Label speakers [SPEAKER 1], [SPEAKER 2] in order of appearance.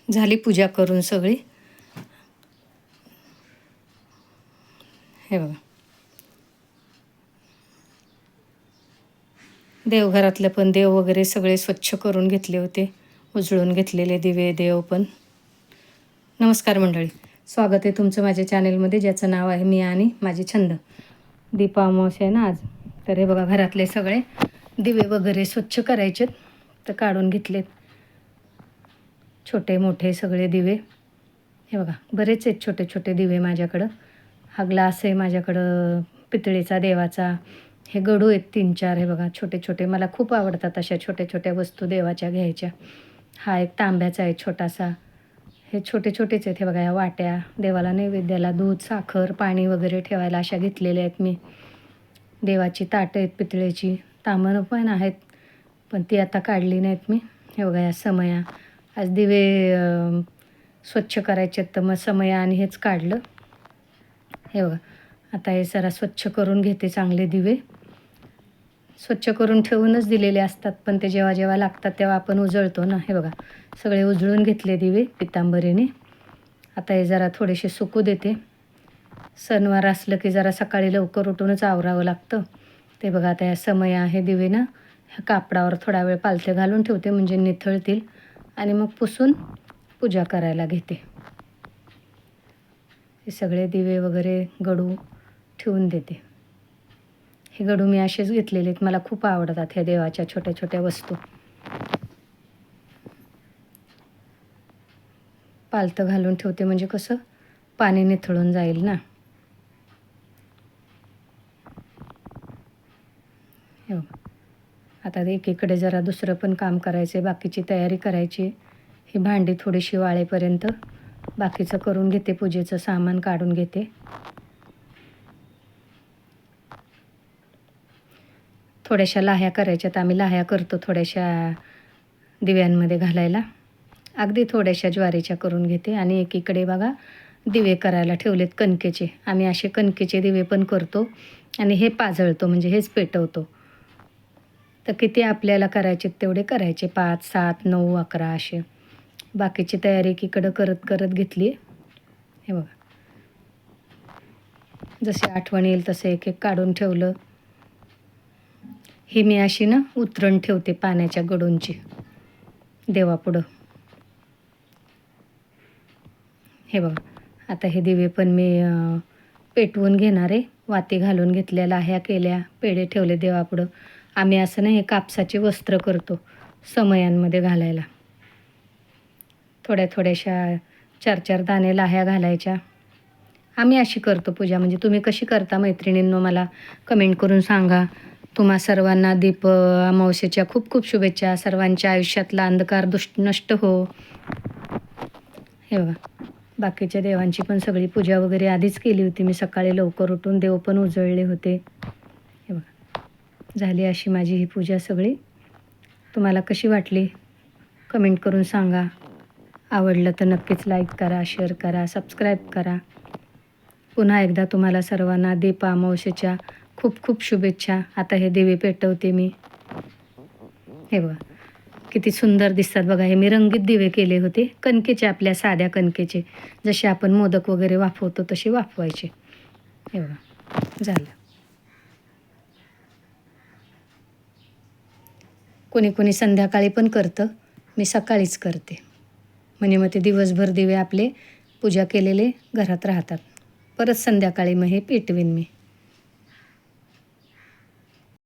[SPEAKER 1] झाली पूजा करून सगळी. हे बघा, देवघरातले पण देव वगैरे सगळे स्वच्छ करून घेतले होते, उजळून घेतलेले दिवे देव पण. नमस्कार मंडळी, स्वागत आहे तुमचं माझ्या चॅनेलमध्ये, ज्याचं नाव आहे मी आणि माझे छंद. दीपामावस्या आहे ना आज, तर हे बघा घरातले सगळे दिवे वगैरे स्वच्छ करायचेत, तर काढून घेतलेत. छोटे मोठे सगळे दिवे, हे बघा बरेच आहेत छोटे छोटे दिवे माझ्याकडं. हा ग्लास आहे माझ्याकडं पितळेचा देवाचा. हे गडू आहेत 3-4, हे बघा छोटे छोटे. मला खूप आवडतात अशा छोट्या छोट्या वस्तू देवाच्या घ्यायच्या. हा एक तांब्याचा आहे छोटासा. हे छोटे छोटेच आहेत. हे बघा या वाट्या, देवाला नैवेद्याला दूध साखर पाणी वगैरे ठेवायला अशा घेतलेल्या आहेत मी. देवाची ताटं आहेत पितळेची, तांबणं पण आहेत पण ती आता काढली नाहीत मी. हे बघा या समया, आज दिवे स्वच्छ करायचे आहेत तर मग समया आणि हेच काढलं. हे बघा आता हे जरा स्वच्छ करून घेते चांगले दिवे. स्वच्छ करून ठेवूनच दिलेले असतात पण ते जेव्हा जेव्हा लागतात तेव्हा आपण उजळतो ना. हे बघा सगळे उजळून घेतले दिवे पितांबरीने. आता हे जरा थोडेसे सुकू देते. सणवार असलं की जरा सकाळी लवकर उठूनच आवरावं लागतं. ते बघा आता या समया हे दिवे ना ह्या कापडावर थोडा वेळ पालथे घालून ठेवते म्हणजे निथळतील आणि मग पुसून पूजा करायला घेते. हे सगळे दिवे वगैरे गडू ठेवून देते. हे गडू मी असेच घेतलेले आहेत, मला खूप आवडतात ह्या देवाच्या छोट्या छोट्या वस्तू. पालथं घालून ठेवते म्हणजे कसं पाणी निथळून जाईल ना. हो, आता एकीकडे जरा दुसरं पण काम करायचं आहे, बाकीची तयारी करायची. ही भांडी थोडीशी वाळेपर्यंत बाकीचं करून घेते, पूजेचं सामान काढून घेते. थोड्याशा लाह्या करायच्यात, आम्ही लाह्या करतो थोड्याशा दिव्यांमध्ये घालायला. अगदी थोड्याशा ज्वारीच्या करून घेते. आणि एकीकडे बघा दिवे करायला ठेवलेत कणकेचे. आम्ही असे कणकेचे दिवे पण करतो आणि हे पाजळतो म्हणजे हेच पेटवतो. तर किती आपल्याला करायचे तेवढे करायचे, 5, 7, 9, 11 असे. बाकीची तयारी एकीकडं करत करत घेतली. हे बघा जसे आठवण येईल तसे एक एक काढून ठेवलं. ही मी अशी ना उतरण ठेवते पाण्याच्या गडूंची देवापुढं. हे बघा आता हे दिवे पण मी पेटवून घेणार आहे. वाती घालून घेतल्या, लाह्या केल्या, पेढे ठेवले देवापुढं. आम्ही असं नाही, हे कापसाचे वस्त्र करतो समयांमध्ये घालायला. थोड्या थोड्याशा 4-4 दाणे लाह्या घालायच्या. आम्ही अशी करतो पूजा. म्हणजे तुम्ही कशी करता मैत्रिणींनो मला कमेंट करून सांगा. तुम्हा सर्वांना दीप अमावस्येच्या खूप खूप शुभेच्छा. सर्वांच्या आयुष्यातला अंधकार नष्ट हो. हे बघा बाकीच्या देवांची पण सगळी पूजा वगैरे आधीच केली होती मी सकाळी लवकर उठून. देव पण उजळले होते. हे बघा झाली अशी माझी ही पूजा सगळी. तुम्हाला कशी वाटली कमेंट करून सांगा. आवडलं तर नक्कीच लाईक करा, शेअर करा, सबस्क्राईब करा. पुन्हा एकदा तुम्हाला सर्वांना दीप अमावस्येच्या खूप खूप शुभेच्छा. आता हे दिवे पेटवते मी. हे बघा किती सुंदर दिसतात बघा. हे मी रंगीत दिवे केले होते कणकेचे, आपल्या साध्या कणकेचे, जसे आपण मोदक वगैरे वाफवतो तसे वाफवायचे. हे बघा झालं. कोणी कोणी संध्याकाळी पण करतं, मी सकाळीच करते. म्हणजे मग ते दिवसभर दिवे आपले पूजा केलेले घरात राहतात. परत संध्याकाळी मग हे पेटवीन मी.